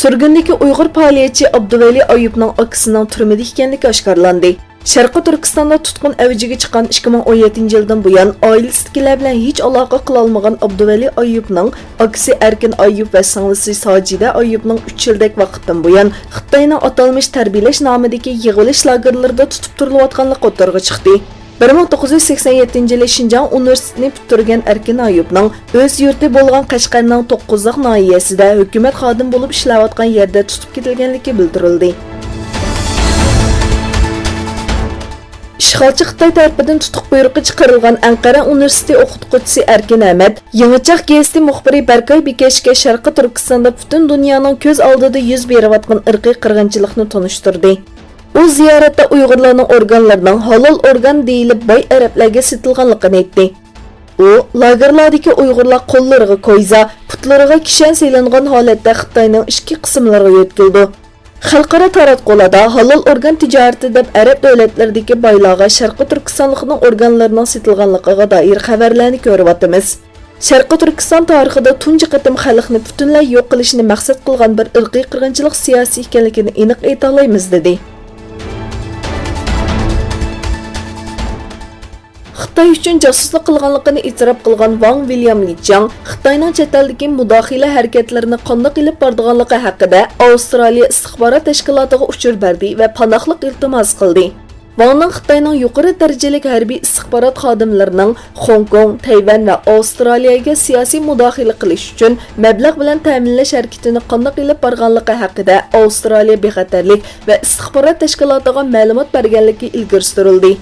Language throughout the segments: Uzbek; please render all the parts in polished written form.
Surgundagi Uyg'ur faoliyatchi Abduvali Ayubning akasining turmada ekanligi oshkorlandi. Sharqiy Turkistonda tutqun avjiga chiqqan 2017-yildan buyon oilasidagilar bilan hech aloqa qila olmagan Abduvali Ayubning akasi Erkin Ayub va singlisi Sajida Ayubning 3 yillik vaqtdan buyon Xitoyning atalmish tarbiyalash nomidagi yig'ilish lagerlarida tutib turilayotganligi o'tirg'i chiqdi. 1987-yili Şinjan Universitetini bitirgan Erkin Ayubning o'z yurti bo'lgan Qashqarning To'qqizliq noyasida hukumat xodim bo'lib ishlayotgan yerda tutib ketilganligi bildirildi. İşğalçı Xitoy tarafidan tutuq buyrug'i chiqarilgan Anqara Universiteti o'qituvchisi Erkin Ahmad, Yangichoq gazeti muxbiri Berkay Bekashga Sharqiy Turkistonda butun dunyoning ko'z oldida yuz berayotgan irqiy qirg'inchilikni tanishtirdi. U ziyoratda Uyg'urlarning organlarining halol organ deyilib boy arablarga sotilganligini aytdi. U lagerlardagi Uyg'urlar qo'llariga ko'yza, putlariga kishan selingan holatda Xitoyning ichki qismlariga yo'tkildi. Xalqaro taratqularda halol organ tijorati deb arab davlatlaridagi boylarga Sharqiy Turkistonlikning organlarining sotilganligiga doir xabarlarni ko'ryapmiz. Sharqiy Turkiston tarixida tunji qatim xalqni butunlay yo'q qilishni maqsad qilgan bir irqiy qirg'inchilik siyosiy ekanligini aniq ayta olamiz dedi. Xitoy uchun josuslik qilganligini e'tirof qilgan Wang William Lichang Xitoyning chet eldagi mudohila harakatlarini qanday qilib borganligi haqida Avstraliya istixborot tashkilotiga uchur berdi va panohlik iltimos qildi. Wangning Xitoyning yuqori darajalik harbiy istixborot xodimlarining Hong Kong, Tayvan va Avstraliyaga siyosiy mudohila qilish uchun mablag' bilan ta'minlash harakatini qanday qilib borganligi haqida Avstraliya bexatarlik va istixborot tashkilotiga ma'lumot berganligi ilgari surildi.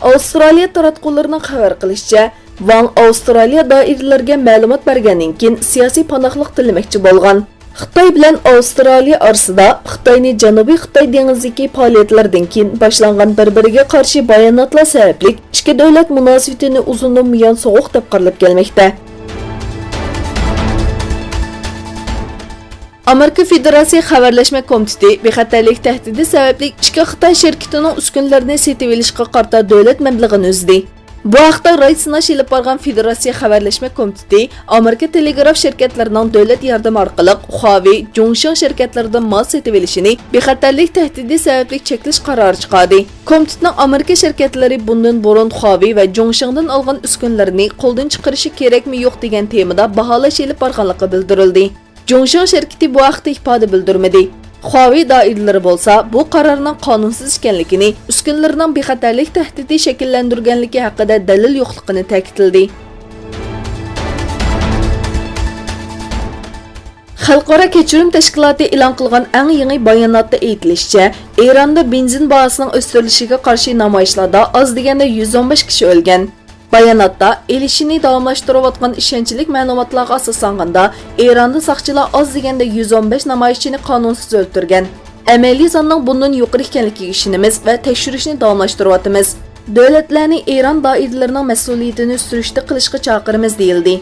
Avstraliya taratqullarining xabar qilishicha, Wang Avstraliya doiralariga ma'lumot bergandan keyin siyosiy panohlik tilamoqchi bo'lgan. Xitoy bilan Avstraliya orasida Xitoyning Janubiy Xitoy dengizidagi faoliyatlaridan keyin boshlangan bir-biriga qarshi bayonotlar sababli ikki davlat munosabatini uzundan buyon sovuq deb qaralib kelmoqda. Amerika Federatsiya Xabarlashma Komiteti bexatarlik tahdidi sababli ikki Xitoy shirkatining uskunalarini sotib olishga qarta davlat mablag'ini uzdi. Bu haqda Reuters ilib borgan Federatsiya Xabarlashma Komiteti Amerika telegraf shirkatlarining davlat yordami orqali Huawei, Zhongsheng shirkatlaridan mal sotib olishini bexatarlik tahdidi sababli cheklash qarori chiqardi. Komitetning Amerika shirkatlari bundan burun Huawei va Zhongshengdan olgan uskunalarini qo'ldan chiqarishi kerakmi yo'q degan temada baholash ilib borganligi bildirildi. Zhongsheng shirkati bu haqda ifoda bildirmadi. Huawei doiralari bo'lsa, bu qarorning qonunsiz ekanligini, uskunlarning bexatarlik tahdidi shakllantirganligi haqida dalil yo'qligini ta'kidladi. Xalqaro kechirim tashkiloti e'lon qilgan eng yangi bayonotda aytilishicha, Eronda benzin bahosining o'stirilishiga qarshi namoyishlarda oz deganda 115 kishi o'lgan. Bayonotda elishini davomlashtirayotgan ishonchlik ma'lumotlarga asoslanganda Eronda soqchilar oz deganda 115 namoyishchini qonunsiz o'ldirgan. Amaliy sonning bundan yuqori ekanligiga ishonamiz va tekshirishni davomlashtiryapmiz. Davlatlarning Eron doiralarining mas'uliyatini surishti qilishga chaqiramiz deyildi.